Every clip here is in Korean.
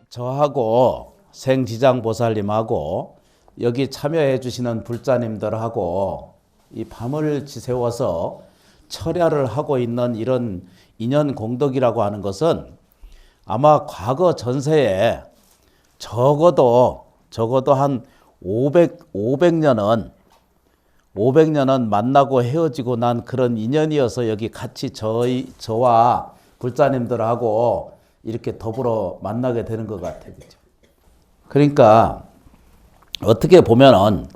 저하고 생지장보살님하고 여기 참여해 주시는 불자님들하고 이 밤을 지새워서 철야를 하고 있는 이런 인연 공덕이라고 하는 것은 아마 과거 전세에 적어도 한 500년은 만나고 헤어지고 난 그런 인연이어서 여기 같이 저와 불자님들하고 이렇게 더불어 만나게 되는 것 같아요. 그죠? 그러니까 어떻게 보면은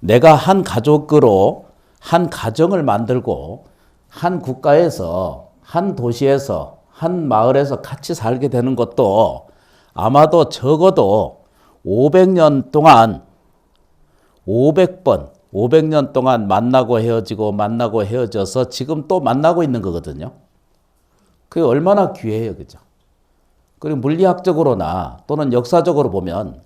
내가 한 가족으로 한 가정을 만들고 한 국가에서 한 도시에서 한 마을에서 같이 살게 되는 것도 아마도 적어도 500년 동안 500년 동안 만나고 헤어지고 만나고 헤어져서 지금 또 만나고 있는 거거든요. 그게 얼마나 귀해요. 그죠? 그리고 물리학적으로나 또는 역사적으로 보면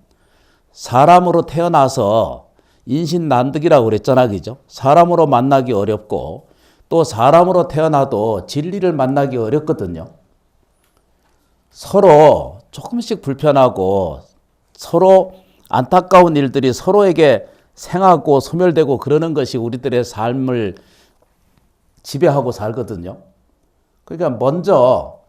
사람으로 태어나서 인신난득이라고 그랬잖아. 그죠? 사람으로 만나기 어렵고 또 사람으로 태어나도 진리를 만나기 어렵거든요. 서로 조금씩 불편하고 서로 안타까운 일들이 서로에게 생하고 소멸되고 그러는 것이 우리들의 삶을 지배하고 살거든요. 그러니까 먼저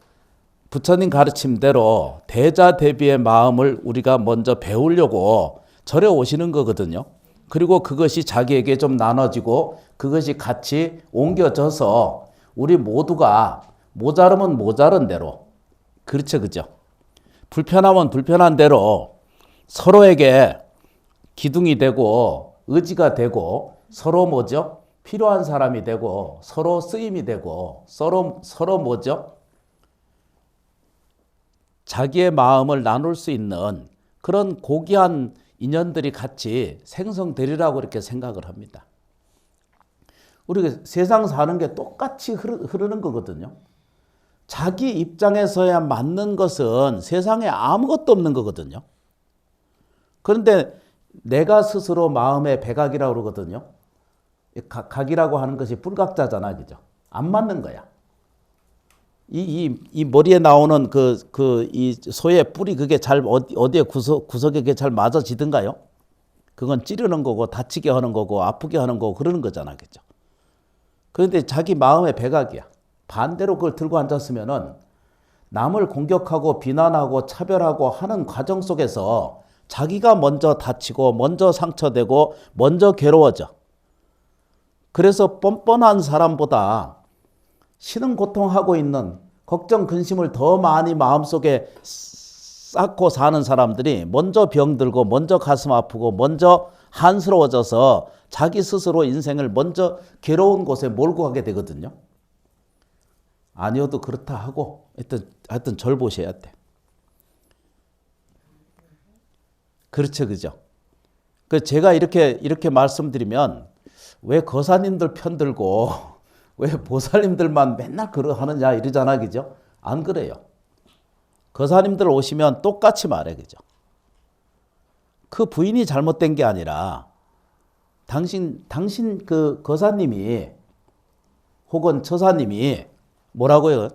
부처님 가르침대로 대자대비의 마음을 우리가 먼저 배우려고 절에 오시는 거거든요. 그리고 그것이 자기에게 좀 나눠지고 그것이 같이 옮겨져서 우리 모두가 모자르면 모자른 대로, 그렇죠, 그죠? 불편하면 불편한 대로 서로에게 기둥이 되고 의지가 되고 서로 뭐죠? 필요한 사람이 되고 서로 쓰임이 되고 서로 뭐죠? 자기의 마음을 나눌 수 있는 그런 고귀한 인연들이 같이 생성되리라고 이렇게 생각을 합니다. 우리가 세상 사는 게 똑같이 흐르는 거거든요. 자기 입장에서야 맞는 것은 세상에 아무것도 없는 거거든요. 그런데 내가 스스로 마음의 배각이라고 그러거든요. 각이라고 하는 것이 불각자잖아, 그죠? 안 맞는 거야. 이 머리에 나오는 이 소의 뿔이 그게 잘 어디에 구석에 잘 맞아지든가요? 그건 찌르는 거고 다치게 하는 거고 아프게 하는 거고 그러는 거잖아, 그죠? 그런데 자기 마음의 배각이야. 반대로 그걸 들고 앉았으면은 남을 공격하고 비난하고 차별하고 하는 과정 속에서 자기가 먼저 다치고 먼저 상처되고 먼저 괴로워져. 그래서 뻔뻔한 사람보다 신은 고통하고 있는 걱정 근심을 더 많이 마음속에 쌓고 사는 사람들이 먼저 병들고 먼저 가슴 아프고 먼저 한스러워져서 자기 스스로 인생을 먼저 괴로운 곳에 몰고 가게 되거든요. 아니어도 그렇다 하고 하여튼 절 보셔야 돼. 그렇죠, 그죠? 그 제가 이렇게 말씀드리면 왜 거사님들 편들고 왜 보살님들만 맨날 그러 하느냐 이러잖아, 그죠? 안 그래요. 거사님들 오시면 똑같이 말해, 그죠? 그 부인이 잘못된 게 아니라 당신 그 거사님이 혹은 처사님이 뭐라고요?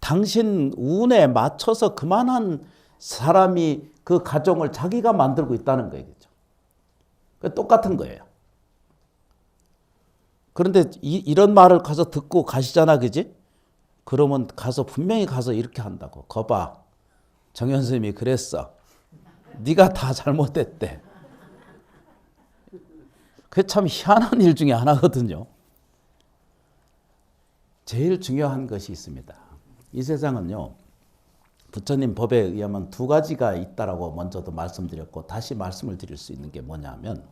당신 운에 맞춰서 그만한 사람이 그 가정을 자기가 만들고 있다는 거예요, 그죠? 똑같은 거예요. 그런데 이런 말을 가서 듣고 가시잖아, 그지? 그러면 분명히 가서 이렇게 한다고. 거봐, 정현 선생님이 그랬어. 네가 다 잘못됐대. 그게 참 희한한 일 중에 하나거든요. 제일 중요한 것이 있습니다. 이 세상은요, 부처님 법에 의하면 두 가지가 있다라고 먼저도 말씀드렸고 다시 말씀을 드릴 수 있는 게 뭐냐면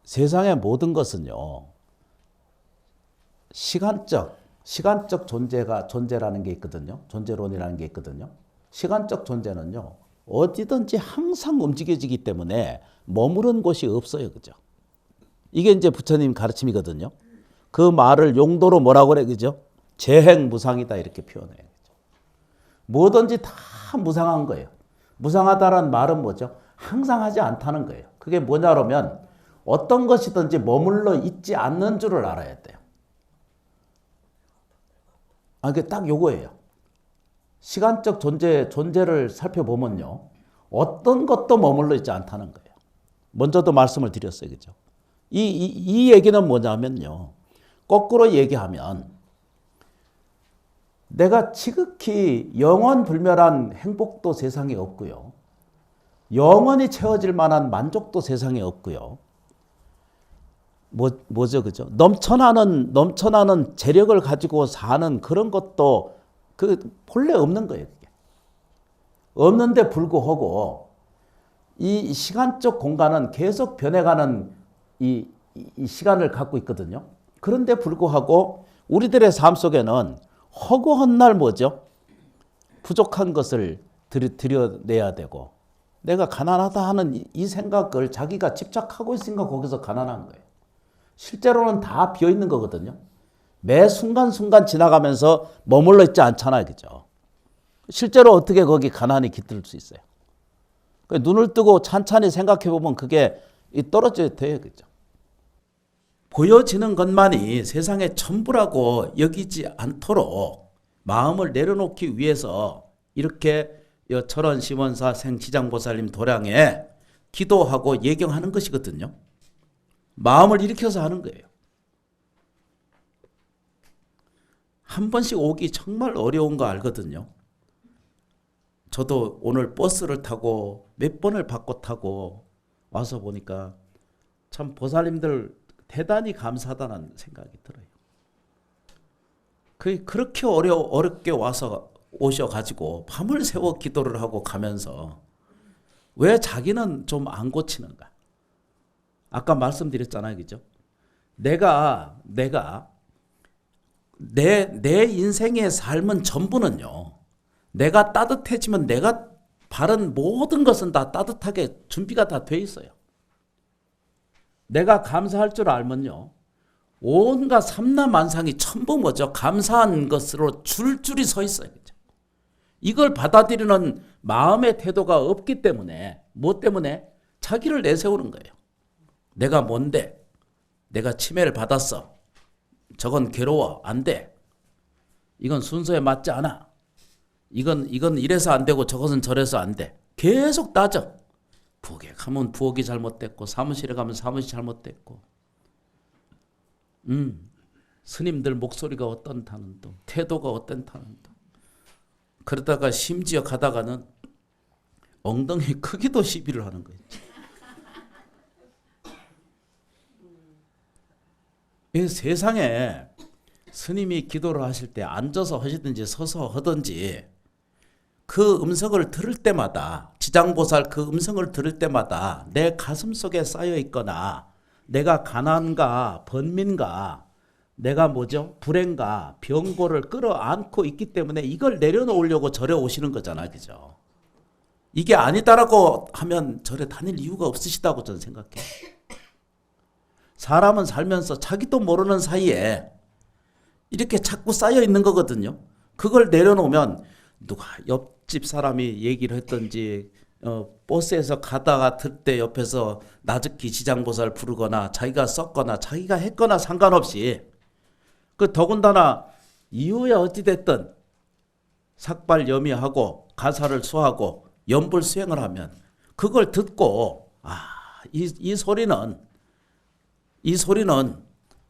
세상의 모든 것은요, 시간적 존재라는 게 있거든요. 존재론이라는 게 있거든요. 시간적 존재는요, 어디든지 항상 움직여지기 때문에 머무른 곳이 없어요. 그죠? 이게 이제 부처님 가르침이거든요. 그 말을 용도로 뭐라고 그래, 그죠? 재행무상이다 이렇게 표현해요. 그죠? 뭐든지 다 무상한 거예요. 무상하다라는 말은 뭐죠? 항상 하지 않다는 거예요. 그게 뭐냐면 어떤 것이든지 머물러 있지 않는 줄을 알아야 돼요. 그게 딱 요거예요. 시간적 존재를 살펴보면요. 어떤 것도 머물러 있지 않다는 거예요. 먼저도 말씀을 드렸어요. 그죠? 이 얘기는 뭐냐면요. 거꾸로 얘기하면 내가 지극히 영원불멸한 행복도 세상에 없고요. 영원히 채워질 만한 만족도 세상에 없고요. 뭐죠, 그죠? 넘쳐나는 재력을 가지고 사는 그런 것도 본래 없는 거예요. 그게. 없는데 불구하고 이 시간적 공간은 계속 변해가는 이 시간을 갖고 있거든요. 그런데 불구하고 우리들의 삶 속에는 허구한 날 뭐죠? 부족한 것을 들여내야 되고 내가 가난하다 하는 이 생각을 자기가 집착하고 있으니까 거기서 가난한 거예요. 실제로는 다 비어있는 거거든요. 매 순간순간 지나가면서 머물러 있지 않잖아요. 그죠? 실제로 어떻게 거기 가난이 깃들 수 있어요? 눈을 뜨고 찬찬히 생각해 보면 그게 떨어져야 돼요. 그죠? 보여지는 것만이 세상의 전부라고 여기지 않도록 마음을 내려놓기 위해서 이렇게 철원 시원사 생지장보살님 도량에 기도하고 예경하는 것이거든요. 마음을 일으켜서 하는 거예요. 한 번씩 오기 정말 어려운 거 알거든요. 저도 오늘 버스를 타고 몇 번을 바꿔 타고 와서 보니까 참 보살님들 대단히 감사하다는 생각이 들어요. 그렇게 어렵게 오셔가지고 밤을 새워 기도를 하고 가면서 왜 자기는 좀 안 고치는가? 아까 말씀드렸잖아요. 그죠? 내가 내 인생의 삶은 전부는요. 내가 따뜻해지면 내가 바른 모든 것은 다 따뜻하게 준비가 다 돼 있어요. 내가 감사할 줄 알면요. 온갖 삼라만상이 전부 뭐죠? 감사한 것으로 줄줄이 서 있어요. 그죠? 이걸 받아들이는 마음의 태도가 없기 때문에 뭐 때문에? 자기를 내세우는 거예요. 내가 뭔데? 내가 치매를 받았어. 저건 괴로워. 안 돼. 이건 순서에 맞지 않아. 이건 이래서 안 되고 저것은 저래서 안 돼. 계속 따져. 부엌에 가면 부엌이 잘못됐고 사무실에 가면 사무실이 잘못됐고 스님들 목소리가 어떤다는 둥 태도가 어떤다는 둥 그러다가 심지어 가다가는 엉덩이 크기도 시비를 하는 거예요. 이 세상에 스님이 기도를 하실 때 앉아서 하시든지 서서 하든지 그 음성을 들을 때마다 지장보살 그 음성을 들을 때마다 내 가슴 속에 쌓여 있거나 내가 가난과 번민과 내가 뭐죠? 불행과 병고를 끌어안고 있기 때문에 이걸 내려놓으려고 절에 오시는 거잖아요. 그죠? 이게 아니다라고 하면 절에 다닐 이유가 없으시다고 저는 생각해요. 사람은 살면서 자기도 모르는 사이에 이렇게 자꾸 쌓여 있는 거거든요. 그걸 내려놓으면 누가 옆집 사람이 얘기를 했던지 버스에서 가다가 들 때 옆에서 나즈키 지장보살 부르거나 자기가 썼거나 자기가 했거나 상관없이 더군다나 이후에 어찌됐든 삭발염이하고 가사를 수하고 염불 수행을 하면 그걸 듣고 이 소리는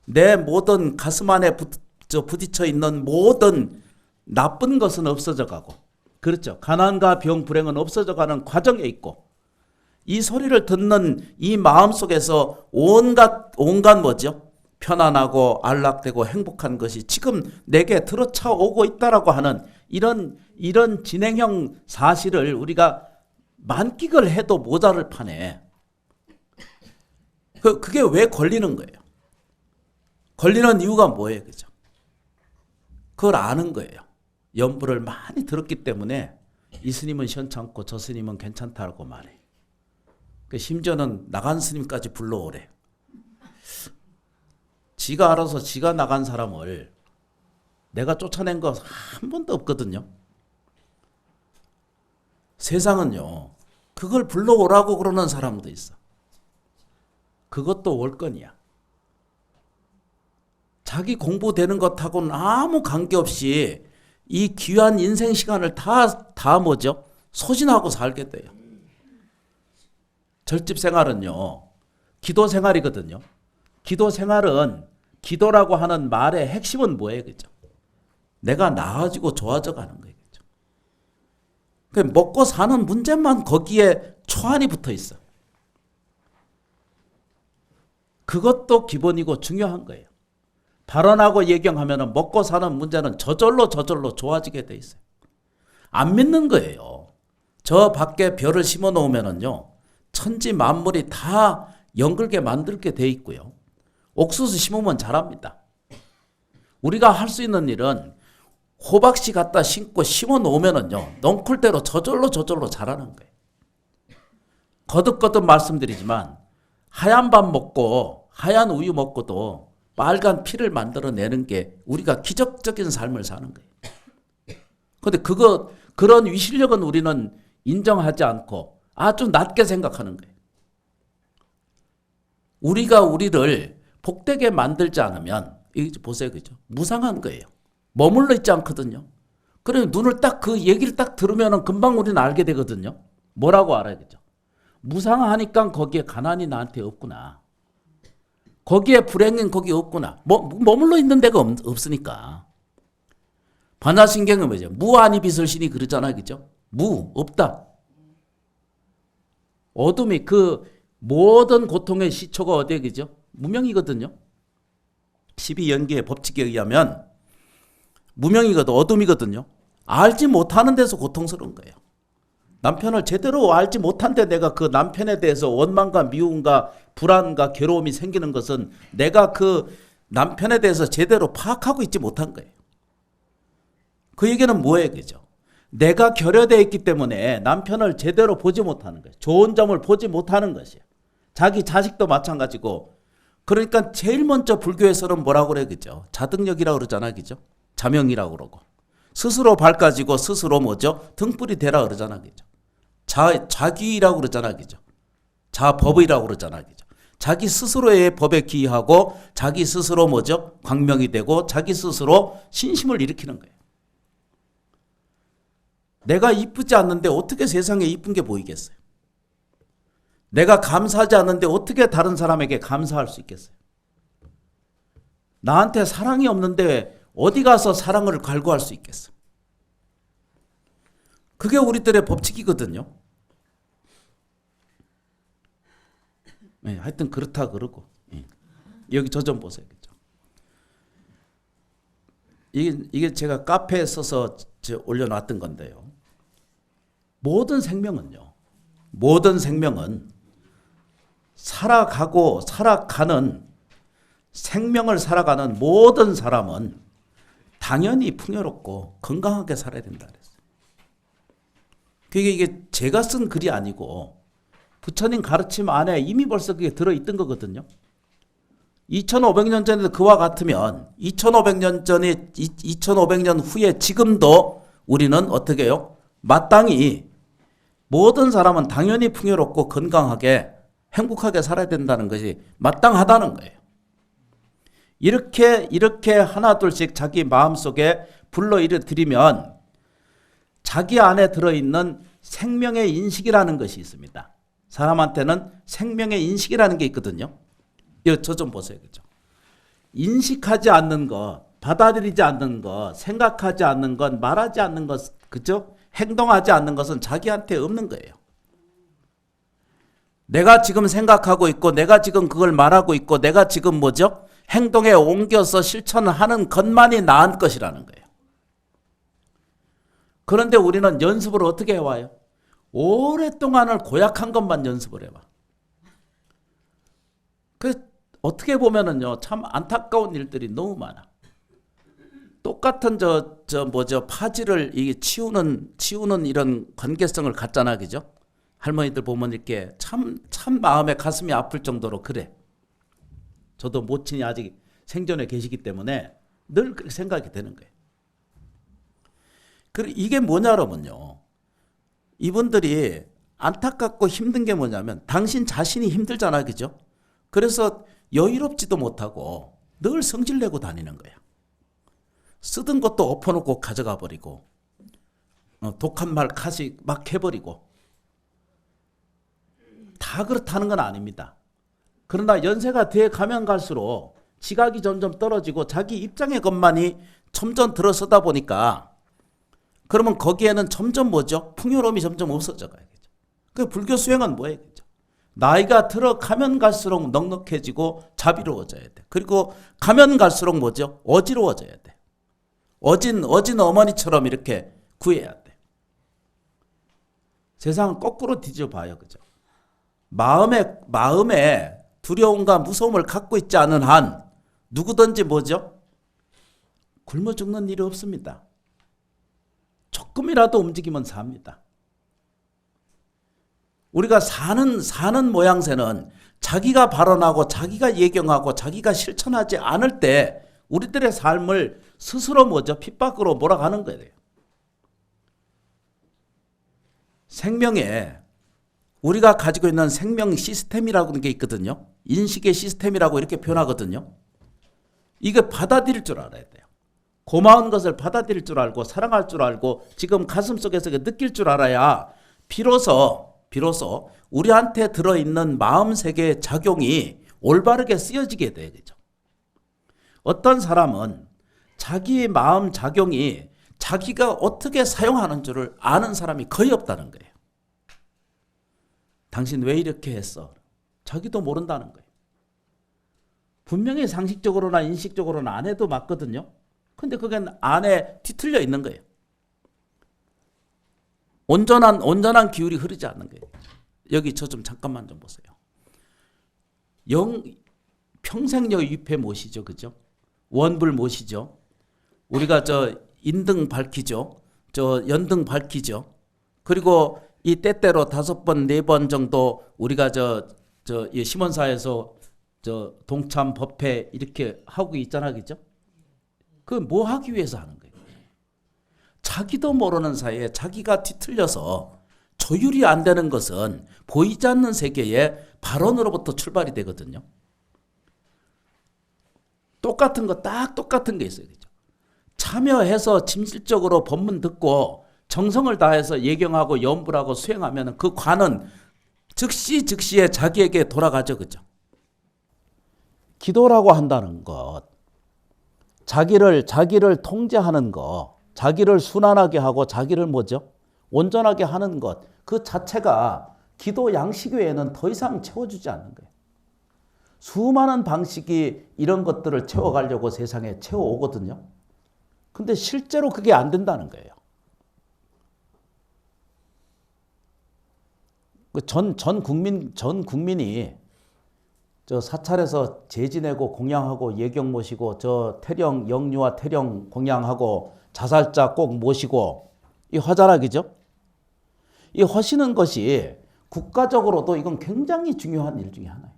내 모든 가슴 안에 부딪혀 있는 모든 나쁜 것은 없어져 가고 그렇죠. 가난과 병, 불행은 없어져 가는 과정에 있고 이 소리를 듣는 이 마음속에서 온갖 뭐죠? 편안하고 안락되고 행복한 것이 지금 내게 들어차오고 있다라고 하는 이런 진행형 사실을 우리가 만끽을 해도 모자를 판에 그게 왜 걸리는 거예요? 걸리는 이유가 뭐예요? 그죠? 그걸 아는 거예요. 염불을 많이 들었기 때문에 이 스님은 시원찮고 저 스님은 괜찮다고 말해. 심지어는 나간 스님까지 불러오래. 지가 알아서 지가 나간 사람을 내가 쫓아낸 거 한 번도 없거든요. 세상은요. 그걸 불러오라고 그러는 사람도 있어. 그것도 월권이야. 자기 공부되는 것하고는 아무 관계없이 이 귀한 인생 시간을 다 뭐죠? 소진하고 살게 돼요. 절집 생활은요, 기도 생활이거든요. 기도 생활은 기도라고 하는 말의 핵심은 뭐예요? 그죠? 내가 나아지고 좋아져 가는 거예요. 그죠? 먹고 사는 문제만 거기에 초안이 붙어 있어. 그것도 기본이고 중요한 거예요. 발언하고 예경하면 먹고 사는 문제는 저절로 좋아지게 돼 있어요. 안 믿는 거예요. 저 밖에 별을 심어 놓으면은요, 천지 만물이 다 연글게 만들게 돼 있고요. 옥수수 심으면 자랍니다. 우리가 할 수 있는 일은 호박씨 갖다 심고 심어 놓으면은요, 넝쿨대로 저절로 자라는 거예요. 거듭거듭 말씀드리지만 하얀 밥 먹고 하얀 우유 먹고도 빨간 피를 만들어내는 게 우리가 기적적인 삶을 사는 거예요. 그런데 그런 위실력은 우리는 인정하지 않고 아주 낮게 생각하는 거예요. 우리가 우리를 복되게 만들지 않으면, 이거 보세요, 그죠? 무상한 거예요. 머물러 있지 않거든요. 그래 눈을 딱 그 얘기를 딱 들으면 금방 우리는 알게 되거든요. 뭐라고 알아야 되죠? 무상하니까 거기에 가난이 나한테 없구나. 거기에 불행은 거기 없구나. 머물러 있는 데가 없으니까. 반야신경은 뭐죠? 무아니 비설신이 그러잖아요, 그죠? 없다. 어둠이 그 모든 고통의 시초가 어디에 그죠? 무명이거든요. 12연계의 법칙에 의하면 무명이거든, 어둠이거든요. 알지 못하는 데서 고통스러운 거예요. 남편을 제대로 알지 못한데 내가 그 남편에 대해서 원망과 미움과 불안과 괴로움이 생기는 것은 내가 그 남편에 대해서 제대로 파악하고 있지 못한 거예요. 그 얘기는 뭐예요, 그죠? 내가 결여되어 있기 때문에 남편을 제대로 보지 못하는 거예요. 좋은 점을 보지 못하는 것이에요. 자기 자식도 마찬가지고. 그러니까 제일 먼저 불교에서는 뭐라고 그래, 그죠? 자등력이라고 그러잖아, 그죠? 자명이라고 그러고. 스스로 밝아지고 스스로 뭐죠? 등불이 되라 그러잖아, 그죠? 자귀라고 그러잖아, 그죠? 자법이라고 그러잖아, 그죠? 자기 스스로의 법에 기하고 자기 스스로 뭐죠? 광명이 되고 자기 스스로 신심을 일으키는 거예요. 내가 이쁘지 않는데 어떻게 세상에 이쁜 게 보이겠어요? 내가 감사하지 않는데 어떻게 다른 사람에게 감사할 수 있겠어요? 나한테 사랑이 없는데 어디 가서 사랑을 갈구할 수 있겠어? 그게 우리들의 법칙이거든요. 네, 하여튼 그렇다 그러고. 네. 여기 저 좀 보세요. 그렇죠? 이게 제가 카페에 써서 올려놨던 건데요. 모든 생명은 살아가는 생명을 살아가는 모든 사람은 당연히 풍요롭고 건강하게 살아야 된다 그랬어요. 이게 제가 쓴 글이 아니고 부처님 가르침 안에 이미 벌써 그게 들어있던 거거든요. 2500년 전에도 그와 같으면 2500년 후에 지금도 우리는 어떻게 해요? 마땅히 모든 사람은 당연히 풍요롭고 건강하게 행복하게 살아야 된다는 것이 마땅하다는 거예요. 이렇게 하나둘씩 자기 마음속에 불러일으키면 자기 안에 들어있는 생명의 인식이라는 것이 있습니다. 사람한테는 생명의 인식이라는 게 있거든요. 이거 저 좀 보세요. 그죠? 인식하지 않는 것, 받아들이지 않는 것, 생각하지 않는 것, 말하지 않는 것, 그죠? 행동하지 않는 것은 자기한테 없는 거예요. 내가 지금 생각하고 있고, 내가 지금 그걸 말하고 있고, 내가 지금 뭐죠? 행동에 옮겨서 실천하는 것만이 나은 것이라는 거예요. 그런데 우리는 연습을 어떻게 해와요? 오랫동안을 고약한 것만 연습을 해봐. 어떻게 보면은요, 참 안타까운 일들이 너무 많아. 똑같은 파지를 이게 치우는 이런 관계성을 갖잖아, 그죠? 할머니들 보면 이렇게 참 마음에 가슴이 아플 정도로 그래. 저도 모친이 아직 생존에 계시기 때문에 늘 그렇게 생각이 되는 거예요. 그리고 이게 뭐냐면요, 이분들이 안타깝고 힘든 게 뭐냐면 당신 자신이 힘들잖아, 그죠? 그래서 여유롭지도 못하고 늘 성질내고 다니는 거야. 쓰던 것도 엎어놓고 가져가 버리고 독한 말 카시 막 해버리고 다 그렇다는 건 아닙니다. 그러나 연세가 돼 가면 갈수록 지각이 점점 떨어지고 자기 입장의 것만이 점점 들어서다 보니까 그러면 거기에는 점점 뭐죠? 풍요로움이 점점 없어져 가야겠죠. 그 불교 수행은 뭐예요? 나이가 들어가면 갈수록 넉넉해지고 자비로워져야 돼. 그리고 가면 갈수록 뭐죠? 어지러워져야 돼. 어진 어머니처럼 이렇게 구해야 돼. 세상은 거꾸로 뒤져봐요. 그죠? 마음에 두려움과 무서움을 갖고 있지 않은 한 누구든지 뭐죠? 굶어 죽는 일이 없습니다. 조금이라도 움직이면 삽니다. 우리가 사는 모양새는 자기가 발언하고 자기가 예경하고 자기가 실천하지 않을 때 우리들의 삶을 스스로 뭐죠? 핍박으로 몰아가는 거예요. 생명에 우리가 가지고 있는 생명 시스템이라고 하는 게 있거든요. 인식의 시스템이라고 이렇게 표현하거든요. 이거 받아들일 줄 알아야 돼요. 고마운 것을 받아들일 줄 알고 사랑할 줄 알고 지금 가슴속에서 느낄 줄 알아야 비로소 우리한테 들어있는 마음 세계의 작용이 올바르게 쓰여지게 돼요. 그죠? 어떤 사람은 자기의 마음 작용이 자기가 어떻게 사용하는 줄을 아는 사람이 거의 없다는 거예요. 당신 왜 이렇게 했어? 자기도 모른다는 거예요. 분명히 상식적으로나 인식적으로는 안 해도 맞거든요. 근데 그게 안에 뒤틀려 있는 거예요. 온전한 기울이 흐르지 않는 거예요. 여기 저 좀 잠깐만 좀 보세요. 평생여 유패 못이죠. 그죠? 원불 못이죠. 우리가 인등 밝히죠. 연등 밝히죠. 그리고 이 때때로 5번, 4번 정도 우리가 심원사에서 동참 법회 이렇게 하고 있잖아. 그죠? 그 뭐 하기 위해서 하는 거예요? 자기도 모르는 사이에 자기가 뒤틀려서 조율이 안 되는 것은 보이지 않는 세계의 발언으로부터 출발이 되거든요. 똑같은 게 있어요. 그죠? 참여해서 진실적으로 법문 듣고 정성을 다해서 예경하고 염불하고 수행하면 그 관은 즉시에 자기에게 돌아가죠. 그죠? 기도라고 한다는 것, 자기를 통제하는 것, 자기를 순환하게 하고 자기를 뭐죠? 온전하게 하는 것, 그 자체가 기도 양식 외에는 더 이상 채워주지 않는 거예요. 수많은 방식이 이런 것들을 채워가려고 세상에 채워오거든요. 근데 실제로 그게 안 된다는 거예요. 전 국민이 사찰에서 제지내고 공양하고 예경 모시고 영유아 태령 공양하고 자살자 꼭 모시고 이 화자락이죠. 이 하시는 것이 국가적으로도 이건 굉장히 중요한 일 중에 하나예요.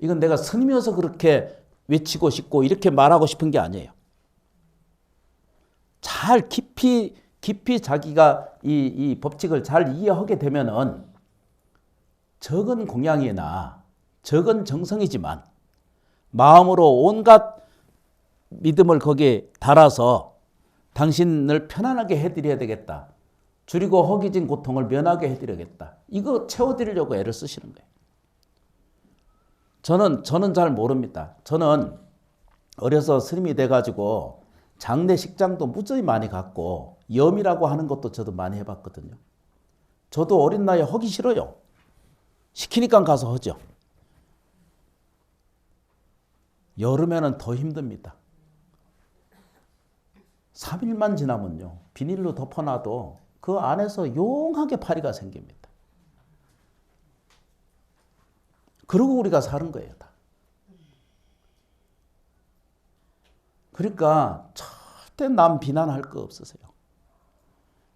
이건 내가 스님이어서 그렇게 외치고 싶고 이렇게 말하고 싶은 게 아니에요. 잘 깊이 자기가 이 법칙을 잘 이해하게 되면은 적은 공양이나 적은 정성이지만 마음으로 온갖 믿음을 거기에 달아서 당신을 편안하게 해드려야 되겠다. 줄이고 허기진 고통을 면하게 해드려야겠다. 이거 채워드리려고 애를 쓰시는 거예요. 저는 잘 모릅니다. 저는 어려서 스님이 돼가지고 장례식장도 무지히 많이 갔고 염이라고 하는 것도 저도 많이 해봤거든요. 저도 어린 나이에 하기 싫어요. 시키니까 가서 하죠. 여름에는 더 힘듭니다. 3일만 지나면요. 비닐로 덮어놔도 그 안에서 용하게 파리가 생깁니다. 그러고 우리가 사는 거예요. 다. 그러니까 절대 남 비난할 거 없으세요.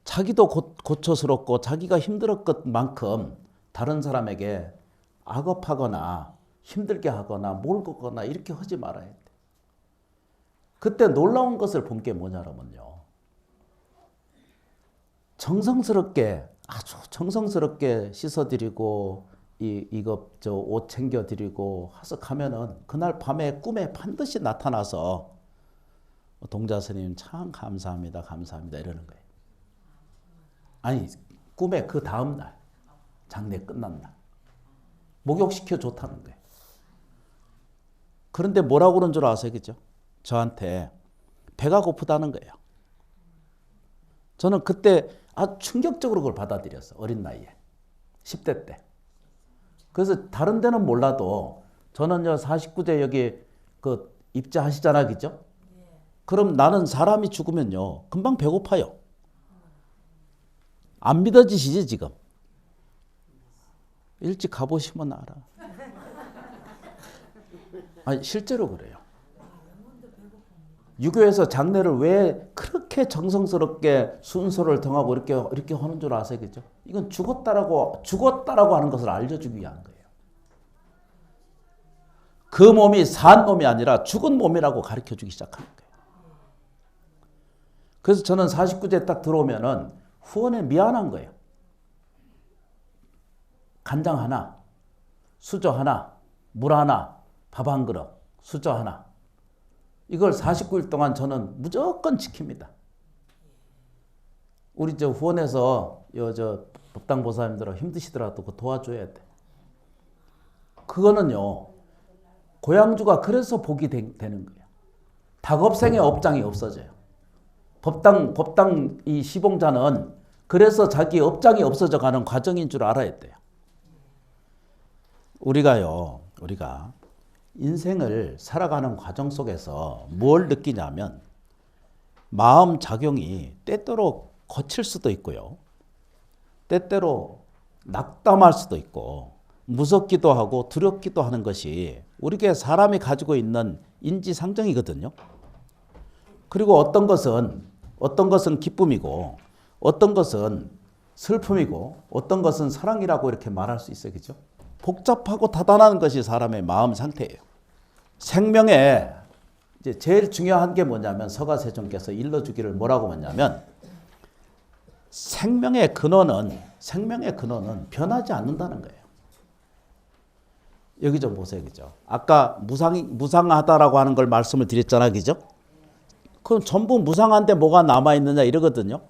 자기도 고초스럽고 자기가 힘들었 것만큼 다른 사람에게 악업하거나 힘들게 하거나 몰거거나 이렇게 하지 말아야 돼. 그때 놀라운 것을 본 게 뭐냐면요. 아주 정성스럽게 씻어드리고 옷 챙겨드리고 하석하면은 그날 밤에 꿈에 반드시 나타나서 동자 스님 참 감사합니다, 감사합니다 이러는 거예요. 아니 꿈에 그 다음 날 장례 끝난 날 목욕시켜 좋다는 거예요. 그런데 뭐라고 그런 줄 아세요? 그죠? 저한테 배가 고프다는 거예요. 저는 그때 아주 충격적으로 그걸 받아들였어. 어린 나이에. 10대 때. 그래서 다른 데는 몰라도 저는 49세 여기 그 입자하시잖아. 그죠? 그럼 나는 사람이 죽으면요. 금방 배고파요. 안 믿어지시지 지금? 일찍 가보시면 알아. 아니 실제로 그래요. 유교에서 장례를 왜 그렇게 정성스럽게 순서를 정하고 이렇게 하는 줄 아세요, 그죠? 이건 죽었다라고 하는 것을 알려주기 위한 거예요. 그 몸이 산 몸이 아니라 죽은 몸이라고 가르쳐주기 시작하는 거예요. 그래서 저는 49세 딱 들어오면은 후원에 미안한 거예요. 간장 하나, 수저 하나, 물 하나, 밥 한 그릇, 수저 하나. 이걸 49일 동안 저는 무조건 지킵니다. 우리 저 후원에서 법당 보사님들 힘드시더라도 그거 도와줘야 돼. 그거는요, 고향주가 그래서 복이 되는 거예요. 닭업생의 업장이 없어져요. 법당 이 시봉자는 그래서 자기 업장이 없어져 가는 과정인 줄 알아야 돼요. 우리가 인생을 살아가는 과정 속에서 뭘 느끼냐면 마음 작용이 때때로 거칠 수도 있고요. 때때로 낙담할 수도 있고 무섭기도 하고 두렵기도 하는 것이 우리게 사람이 가지고 있는 인지상정이거든요. 그리고 어떤 것은 기쁨이고 어떤 것은 슬픔이고 어떤 것은 사랑이라고 이렇게 말할 수 있어요. 그죠? 복잡하고 다단한 것이 사람의 마음 상태예요. 생명에 이제 제일 중요한 게 뭐냐면 서가세존께서 일러주기를 뭐라고 했냐면 생명의 근원은 변하지 않는다는 거예요. 여기 좀 보세요. 그죠? 아까 무상하다라고 하는 걸 말씀을 드렸잖아요. 그죠? 그럼 전부 무상한데 뭐가 남아있느냐 이러거든요.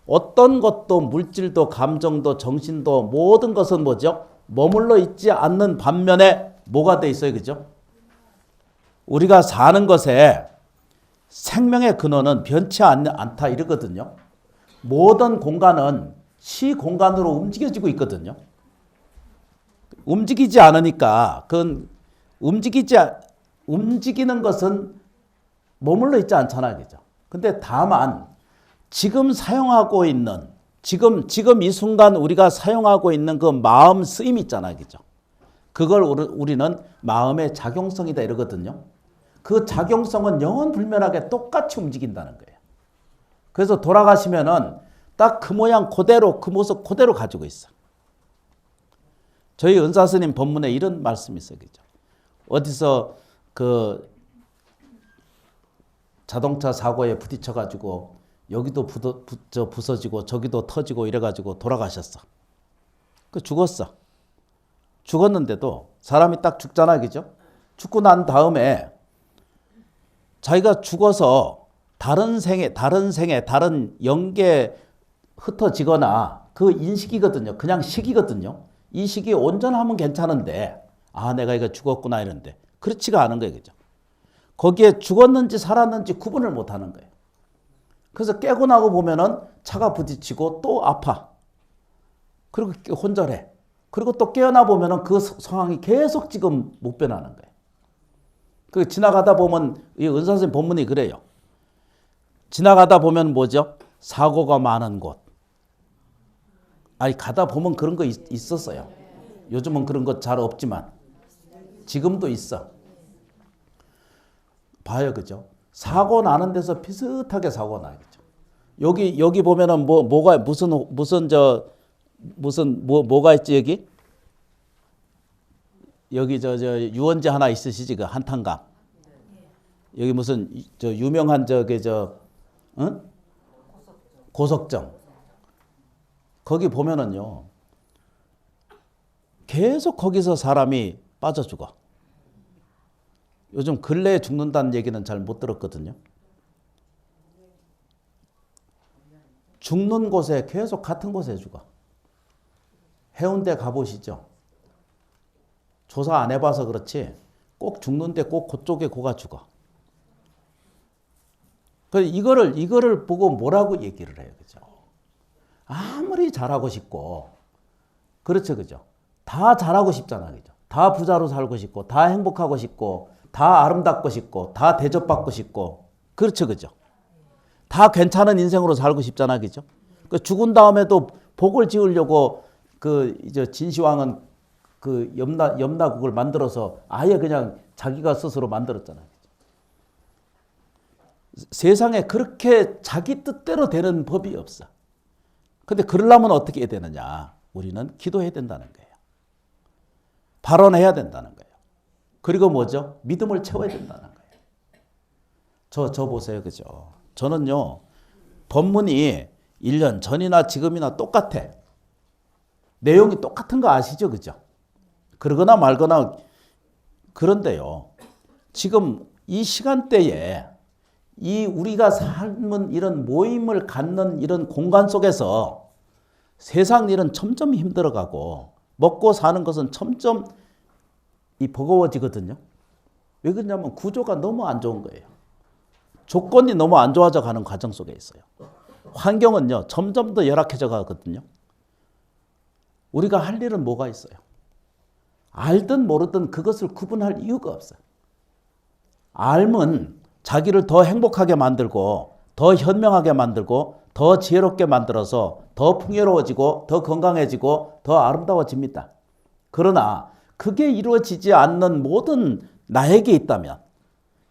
어떤 것도 물질도 감정도 정신도 모든 것은 뭐죠? 머물러 있지 않는 반면에 뭐가 돼 있어요. 그죠? 우리가 사는 것에 생명의 근원은 변치 않다 이러거든요. 모든 공간은 시공간으로 움직여지고 있거든요. 움직이지 않으니까 그건 움직이는 것은 머물러 있지 않잖아요. 그죠? 근데 다만 지금 사용하고 있는 지금 이 순간 우리가 사용하고 있는 그 마음 쓰임 있잖아요. 그죠? 그걸 우리는 마음의 작용성이다 이러거든요. 그 작용성은 영원불멸하게 똑같이 움직인다는 거예요. 그래서 돌아가시면은 딱 그 모양 그대로 그 모습 그대로 가지고 있어. 저희 은사스님 법문에 이런 말씀이 있어요. 그죠? 어디서 그 자동차 사고에 부딪혀가지고 여기도 부서지고 저기도 터지고 이래가지고 돌아가셨어. 죽었어. 죽었는데도 사람이 딱 죽잖아. 그죠? 죽고 난 다음에 자기가 죽어서 다른 영계에 흩어지거나 그 인식이거든요. 그냥 식이거든요. 이 식이 온전하면 괜찮은데 내가 이거 죽었구나 이런데 그렇지가 않은 거예요. 그죠? 거기에 죽었는지 살았는지 구분을 못하는 거예요. 그래서 깨고 나고 보면은 차가 부딪히고 또 아파. 그리고 혼절해. 그리고 또 깨어나 보면은 그 상황이 계속 지금 못 변하는 거예요. 그 지나가다 보면 이 은사선생님 본문이 그래요. 지나가다 보면 뭐죠? 사고가 많은 곳. 가다 보면 그런 거 있었어요. 요즘은 그런 거 잘 없지만 지금도 있어. 봐요, 그죠? 사고 나는 데서 비슷하게 사고 나겠죠. 여기 보면은 뭐가 뭐가 있지 여기? 여기 유원지 하나 있으시지 그 한탄강. 여기 무슨 유명한 고석정. 거기 보면은요. 계속 거기서 사람이 빠져 죽어. 요즘 근래에 죽는다는 얘기는 잘 못 들었거든요. 죽는 곳에 계속 같은 곳에 죽어. 해운대 가보시죠. 조사 안 해봐서 그렇지 꼭 죽는데 꼭 그쪽에 고가 죽어. 이거를 보고 뭐라고 얘기를 해요, 그죠? 아무리 잘하고 싶고, 그렇죠, 그죠? 다 잘하고 싶잖아, 그죠? 다 부자로 살고 싶고, 다 행복하고 싶고, 다 아름답고 싶고, 다 대접받고 싶고, 그렇죠, 그죠? 다 괜찮은 인생으로 살고 싶잖아, 그죠? 죽은 다음에도 복을 지으려고 이제 진시황은 염라국을 만들어서 아예 그냥 자기가 스스로 만들었잖아요. 세상에 그렇게 자기 뜻대로 되는 법이 없어. 근데 그러려면 어떻게 해야 되느냐? 우리는 기도해야 된다는 거예요. 발언해야 된다는 거예요. 그리고 뭐죠? 믿음을 채워야 된다는 거예요. 저 보세요. 그죠? 저는요, 법문이 1년 전이나 지금이나 똑같아. 내용이 똑같은 거 아시죠? 그죠? 그러거나 말거나. 그런데요, 지금 이 시간대에 우리가 삶은 이런 모임을 갖는 이런 공간 속에서 세상 일은 점점 힘들어가고 먹고 사는 것은 점점 버거워지거든요. 왜 그러냐면 구조가 너무 안 좋은 거예요. 조건이 너무 안 좋아져 가는 과정 속에 있어요. 환경은요, 점점 더 열악해져 가거든요. 우리가 할 일은 뭐가 있어요? 알든 모르든 그것을 구분할 이유가 없어요. 알면 자기를 더 행복하게 만들고 더 현명하게 만들고 더 지혜롭게 만들어서 더 풍요로워지고 더 건강해지고 더 아름다워집니다. 그러나 그게 이루어지지 않는 모든 나에게 있다면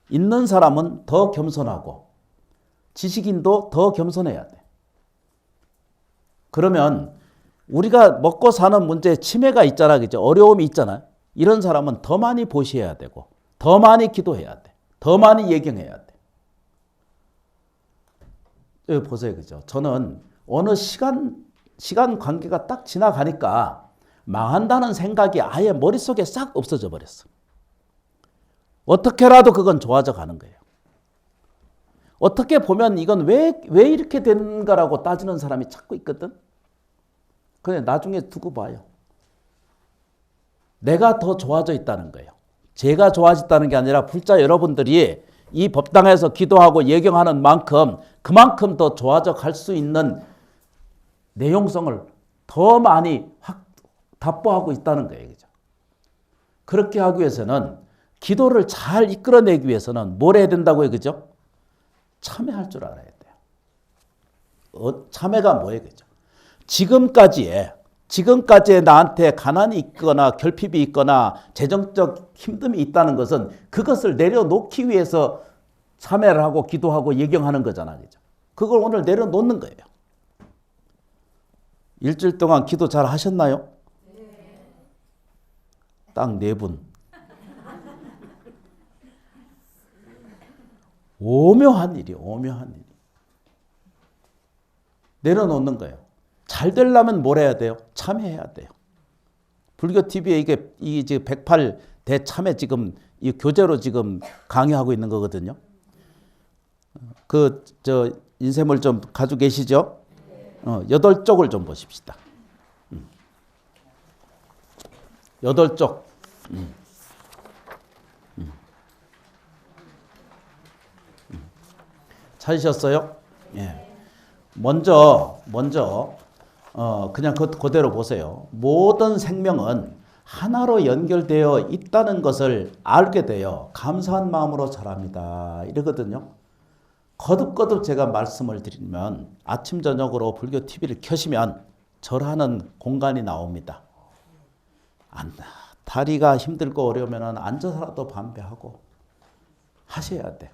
있는 사람은 더 겸손하고 지식인도 더 겸손해야 돼. 그러면 우리가 먹고 사는 문제에 치매가 있잖아, 그죠? 어려움이 있잖아. 이런 사람은 더 많이 보셔야 되고 더 많이 기도해야 돼. 더 많이 예경해야 돼. 여기 보세요, 그죠? 저는 어느 시간 관계가 딱 지나가니까 망한다는 생각이 아예 머릿속에 싹 없어져 버렸어. 어떻게라도 그건 좋아져 가는 거예요. 어떻게 보면 이건 왜 이렇게 되는가라고 따지는 사람이 자꾸 있거든. 근데 나중에 두고 봐요. 내가 더 좋아져 있다는 거예요. 제가 좋아졌다는 게 아니라 불자 여러분들이 이 법당에서 기도하고 예경하는 만큼 그만큼 더 좋아져 갈 수 있는 내용성을 더 많이 답보하고 있다는 거예요. 그죠? 그렇게 하기 위해서는 기도를 잘 이끌어내기 위해서는 뭘 해야 된다고요? 그죠? 참회할 줄 알아야 돼요. 참회가 뭐예요? 그죠? 지금까지의 나한테 가난이 있거나 결핍이 있거나 재정적 힘듦이 있다는 것은 그것을 내려놓기 위해서 참회를 하고 기도하고 예경하는 거잖아. 그죠? 그걸 오늘 내려놓는 거예요. 일주일 동안 기도 잘 하셨나요? 딱 4분. 오묘한 일이에요. 오묘한 일. 내려놓는 거예요. 잘 되려면 뭘 해야 돼요? 참회해야 돼요. 불교 TV에 이 지금 108대 참회 지금 이 교재로 지금 강의하고 있는 거거든요. 인쇄물 좀 가지고 계시죠? 8쪽을 좀 보십시다. 8쪽. 찾으셨어요? 예. 먼저 그냥 그대로 보세요. 모든 생명은 하나로 연결되어 있다는 것을 알게 되어 감사한 마음으로 절합니다. 이러거든요. 거듭거듭 제가 말씀을 드리면 아침 저녁으로 불교 TV를 켜시면 절하는 공간이 나옵니다. 다리가 힘들고 어려우면 앉아서라도 반배하고 하셔야 돼.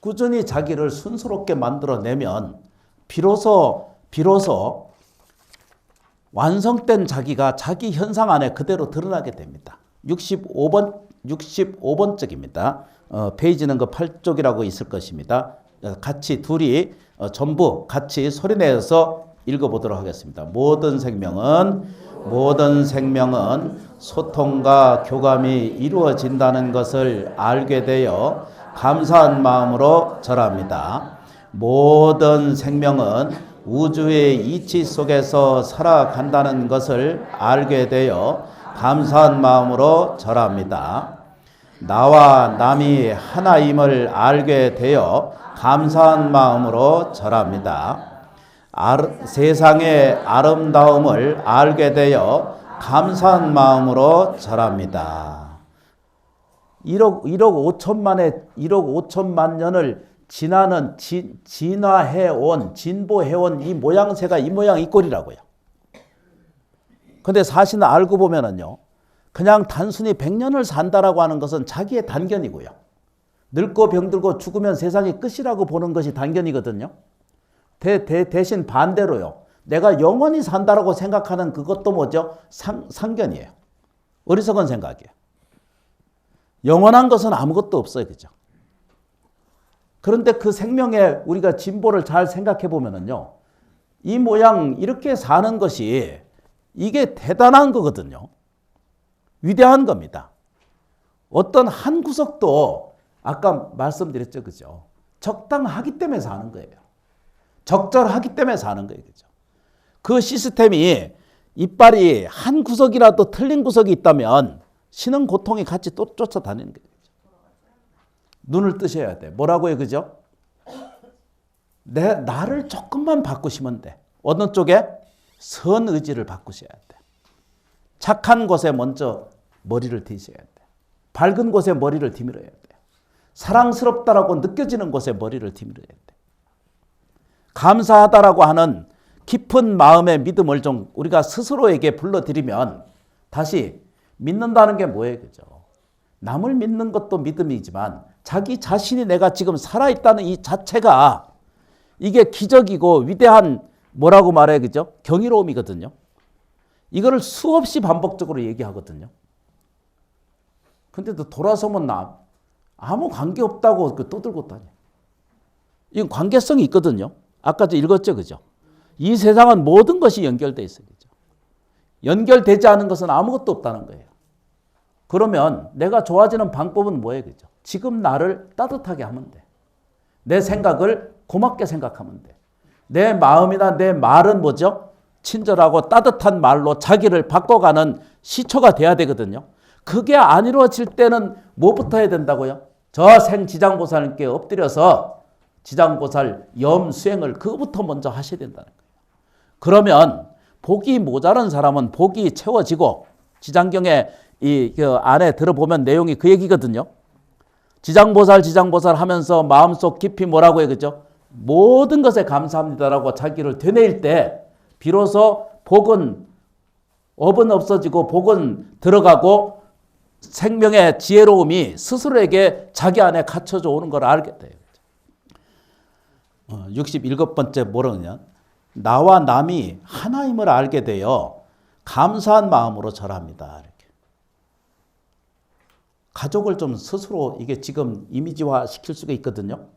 꾸준히 자기를 순스럽게 만들어내면 비로소 완성된 자기가 자기 현상 안에 그대로 드러나게 됩니다. 65번쪽입니다. 페이지는 8쪽이라고 있을 것입니다. 같이 둘이 전부 같이 소리내서 읽어보도록 하겠습니다. 모든 생명은 소통과 교감이 이루어진다는 것을 알게 되어 감사한 마음으로 절합니다. 모든 생명은 우주의 이치 속에서 살아간다는 것을 알게 되어 감사한 마음으로 절합니다. 나와 남이 하나임을 알게 되어 감사한 마음으로 절합니다. 세상의 아름다움을 알게 되어 감사한 마음으로 절합니다. 1억 5천만 년을 진화해온, 진보해온 이 모양새가 이 모양 이 꼴이라고요. 근데 사실은 알고 보면은요, 그냥 단순히 100년을 산다라고 하는 것은 자기의 단견이고요. 늙고 병들고 죽으면 세상이 끝이라고 보는 것이 단견이거든요. 대신 반대로요, 내가 영원히 산다라고 생각하는 그것도 뭐죠? 상견이에요. 어리석은 생각이에요. 영원한 것은 아무것도 없어요. 그죠? 그런데 그 생명의 우리가 진보를 잘 생각해 보면은요, 이 모양 이렇게 사는 것이 이게 대단한 거거든요. 위대한 겁니다. 어떤 한 구석도 아까 말씀드렸죠. 그죠? 적당하기 때문에 사는 거예요. 적절하기 때문에 사는 거예요. 그죠? 그 시스템이 이빨이 한 구석이라도 틀린 구석이 있다면 신은 고통이 같이 또 쫓아다니는 거예요. 눈을 뜨셔야 돼. 뭐라고요? 그죠? 나를 조금만 바꾸시면 돼. 어느 쪽에? 선 의지를 바꾸셔야 돼. 착한 곳에 먼저 머리를 디셔야 돼. 밝은 곳에 머리를 디밀어야 돼. 사랑스럽다라고 느껴지는 곳에 머리를 디밀어야 돼. 감사하다라고 하는 깊은 마음의 믿음을 좀 우리가 스스로에게 불러들이면 다시 믿는다는 게 뭐예요? 그죠? 남을 믿는 것도 믿음이지만 자기 자신이 내가 지금 살아있다는 이 자체가 이게 기적이고 위대한 뭐라고 말해요? 그죠? 경이로움이거든요. 이거를 수없이 반복적으로 얘기하거든요. 근데 또 돌아서면 아무 관계없다고 떠들고 다녀. 이건 관계성이 있거든요. 아까도 읽었죠. 그죠? 이 세상은 모든 것이 연결되어 있어요. 그죠? 연결되지 않은 것은 아무것도 없다는 거예요. 그러면 내가 좋아지는 방법은 뭐예요? 그죠? 지금 나를 따뜻하게 하면 돼. 내 생각을 고맙게 생각하면 돼. 내 마음이나 내 말은 뭐죠? 친절하고 따뜻한 말로 자기를 바꿔가는 시초가 돼야 되거든요. 그게 안 이루어질 때는 뭐부터 해야 된다고요? 저 생지장보살님께 엎드려서 지장보살 염 수행을 그거부터 먼저 하셔야 된다는 거예요. 그러면 복이 모자란 사람은 복이 채워지고 지장경에 그 안에 들어보면 내용이 그 얘기거든요. 지장보살 하면서 마음속 깊이 뭐라고 해요? 그죠? 모든 것에 감사합니다라고 자기를 되뇌일 때 비로소 복은 업은 없어지고 복은 들어가고 생명의 지혜로움이 스스로에게 자기 안에 갖춰져 오는 걸 알게 돼요. 67번째 뭐라냐? 나와 남이 하나임을 알게 되어 감사한 마음으로 절합니다. 이렇게. 가족을 좀 스스로 이게 지금 이미지화 시킬 수가 있거든요.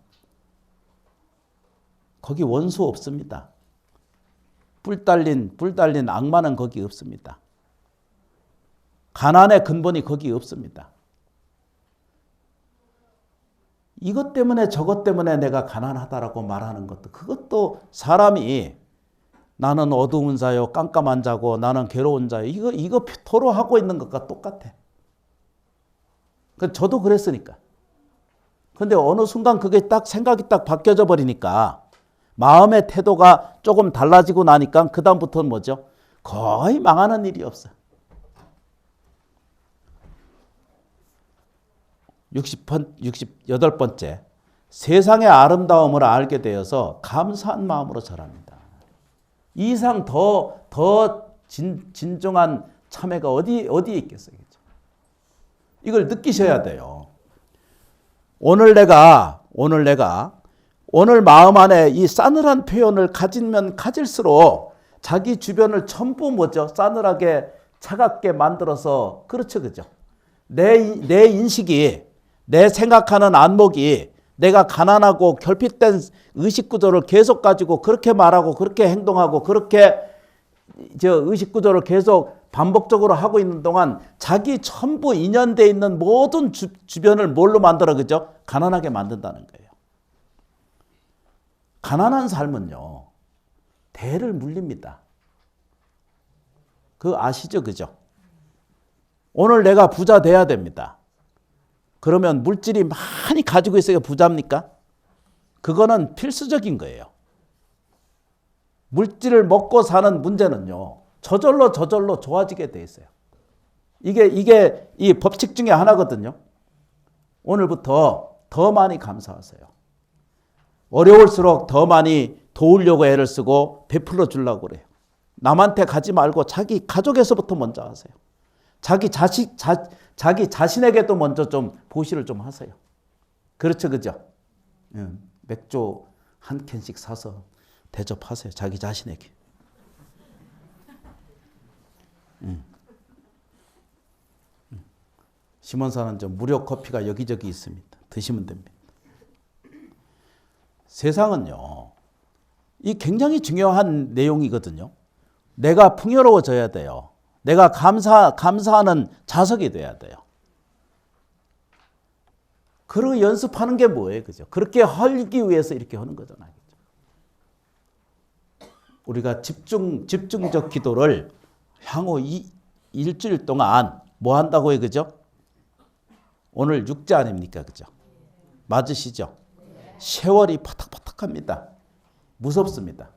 거기 원수 없습니다. 뿔 달린 악마는 거기 없습니다. 가난의 근본이 거기 없습니다. 이것 때문에 저것 때문에 내가 가난하다라고 말하는 것도 그것도 사람이 나는 어두운 자요 깜깜한 자고 나는 괴로운 자요 이거 토로하고 있는 것과 똑같아. 저도 그랬으니까. 근데 어느 순간 그게 딱 생각이 딱 바뀌어져 버리니까 마음의 태도가 조금 달라지고 나니까 그 다음부터는 뭐죠? 거의 망하는 일이 없어. 68번째 세상의 아름다움을 알게 되어서 감사한 마음으로 절합니다. 이 이상 더 진정한 참회가 어디에 있겠어요? 이걸 느끼셔야 돼요. 오늘 마음 안에 이 싸늘한 표현을 가지면 가질수록 자기 주변을 전부 뭐죠? 싸늘하게 차갑게 만들어서 그렇죠. 그죠? 내 인식이 내 생각하는 안목이 내가 가난하고 결핍된 의식구조를 계속 가지고 그렇게 말하고 그렇게 행동하고 그렇게 의식구조를 계속 반복적으로 하고 있는 동안 자기 전부 인연되어 있는 모든 주변을 뭘로 만들어? 그죠? 가난하게 만든다는 거예요. 가난한 삶은요. 대를 물립니다. 그거 아시죠? 그죠? 오늘 내가 부자 돼야 됩니다. 그러면 물질이 많이 가지고 있어야 부자입니까? 그거는 필수적인 거예요. 물질을 먹고 사는 문제는요, 저절로 좋아지게 돼 있어요. 이게 이 법칙 중에 하나거든요. 오늘부터 더 많이 감사하세요. 어려울수록 더 많이 도우려고 애를 쓰고 베풀어 주려고 그래요. 남한테 가지 말고 자기 가족에서부터 먼저 하세요. 자기 자신에게도 먼저 좀 보시를 좀 하세요. 그렇죠, 그죠? 맥주 한 캔씩 사서 대접하세요. 자기 자신에게. 시몬사는 좀 무료 커피가 여기저기 있습니다. 드시면 됩니다. 세상은요, 이 굉장히 중요한 내용이거든요. 내가 풍요로워져야 돼요. 내가 감사하는 자석이 돼야 돼요. 그러고 연습하는 게 뭐예요? 그죠? 그렇게 하기 위해서 이렇게 하는 거잖아요. 그죠? 우리가 집중적 기도를 향후 일주일 동안 뭐 한다고요? 그죠? 오늘 육제 아닙니까? 그죠? 맞으시죠? 세월이 파닥파닥합니다. 무섭습니다.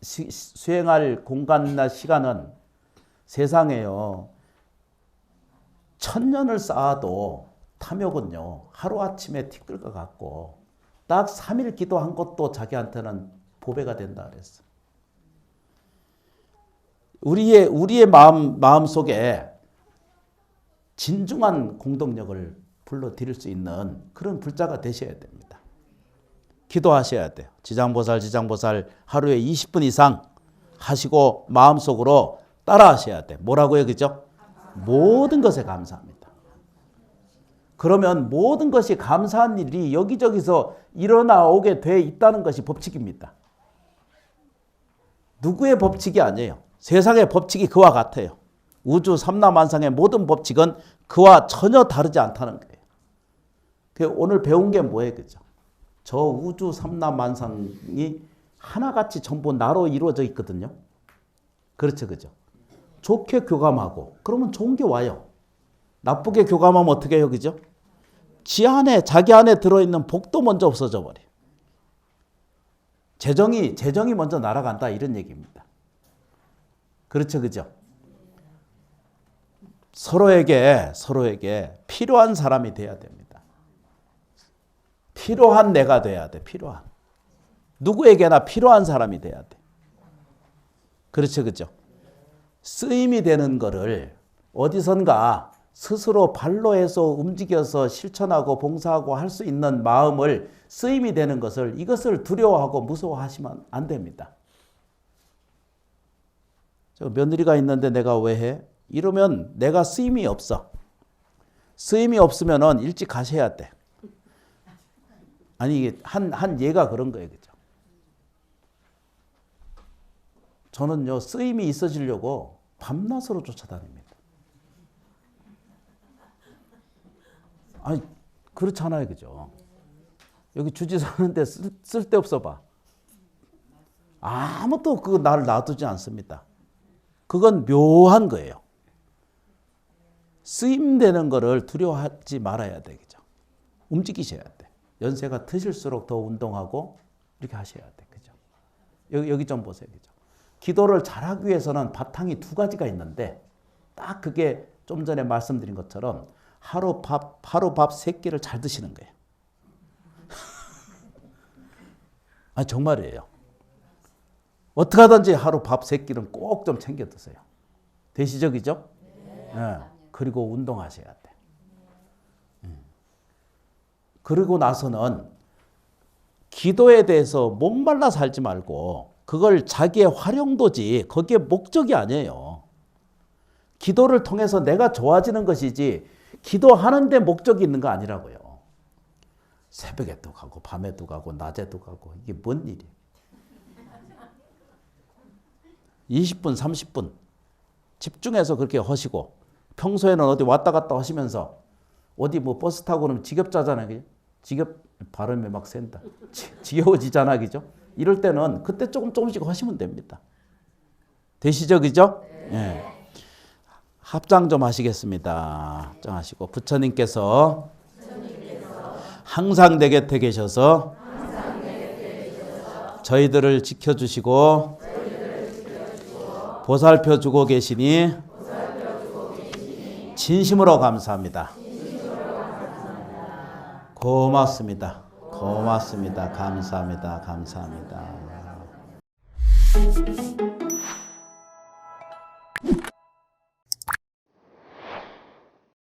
수행할 공간이나 시간은 세상에요, 1000년을 쌓아도 탐욕은요, 하루아침에 티끌 것 같고 딱 3일 기도한 것도 자기한테는 보배가 된다 그랬어. 우리의 마음 속에 진중한 공동력을 불러들일 수 있는 그런 불자가 되셔야 됩니다. 기도하셔야 돼요. 지장보살 하루에 20분 이상 하시고 마음속으로 따라하셔야 돼요. 뭐라고요? 그죠? 모든 것에 감사합니다. 그러면 모든 것이 감사한 일이 여기저기서 일어나오게 돼 있다는 것이 법칙입니다. 누구의 법칙이 아니에요. 세상의 법칙이 그와 같아요. 우주 삼라만상의 모든 법칙은 그와 전혀 다르지 않다는 거예요. 오늘 배운 게 뭐예요? 그죠? 저 우주 삼라만상이 하나같이 전부 나로 이루어져 있거든요. 그렇죠, 그죠? 좋게 교감하고 그러면 좋은 게 와요. 나쁘게 교감하면 어떻게 해요, 그죠? 자기 안에 들어있는 복도 먼저 없어져 버려요. 재정이 먼저 날아간다 이런 얘기입니다. 그렇죠, 그죠? 서로에게 필요한 사람이 돼야 됩니다. 필요한 내가 돼야 돼. 누구에게나 필요한 사람이 돼야 돼. 그렇죠, 그죠? 쓰임이 되는 거를 어디선가 스스로 발로 해서 움직여서 실천하고 봉사하고 할 수 있는 마음을, 쓰임이 되는 것을, 이것을 두려워하고 무서워하시면 안 됩니다. 저 며느리가 있는데 내가 왜 해? 이러면 내가 쓰임이 없어. 쓰임이 없으면은 일찍 가셔야 돼. 아니, 이게 한 예가 그런 거예요. 그죠? 저는요, 쓰임이 있어지려고 밤낮으로 쫓아다닙니다. 아니, 그렇잖아요. 그죠? 여기 주지 사는데 쓸데없어 봐. 아무도 나를 놔두지 않습니다. 그건 묘한 거예요. 쓰임되는 거를 두려워하지 말아야 되겠죠. 움직이셔야 돼. 연세가 드실수록 더 운동하고 이렇게 하셔야 돼. 그죠? 여기 좀 보세요. 그죠? 기도를 잘하기 위해서는 바탕이 두 가지가 있는데, 딱 그게 좀 전에 말씀드린 것처럼 하루 밥 3끼를 잘 드시는 거예요. 아, 정말이에요. 어떻게 하든지 하루 밥 3끼는 꼭 좀 챙겨 드세요. 되시죠? 그죠? 네. 그리고 운동하셔야 돼. 그러고 나서는 기도에 대해서 목말라 살지 말고 그걸 자기의 활용도지, 거기에 목적이 아니에요. 기도를 통해서 내가 좋아지는 것이지 기도하는데 목적이 있는 거 아니라고요. 새벽에도 가고 밤에도 가고 낮에도 가고 이게 뭔 일이에요. 20분 30분 집중해서 그렇게 하시고, 평소에는 어디 왔다 갔다 하시면서 어디 뭐 버스 타고 그러면 지겹자잖아요. 그죠? 발음이 막 샌다. 지겨워지잖아. 그죠? 이럴 때는 그때 조금씩 하시면 됩니다. 되시죠, 그죠? 예. 합장 좀 하시겠습니다. 합장하시고 부처님께서 항상 내 곁에 계셔서 저희들을 지켜주시고 보살펴 주고 계시니 진심으로 감사합니다. 고맙습니다. 고맙습니다. 감사합니다. 감사합니다.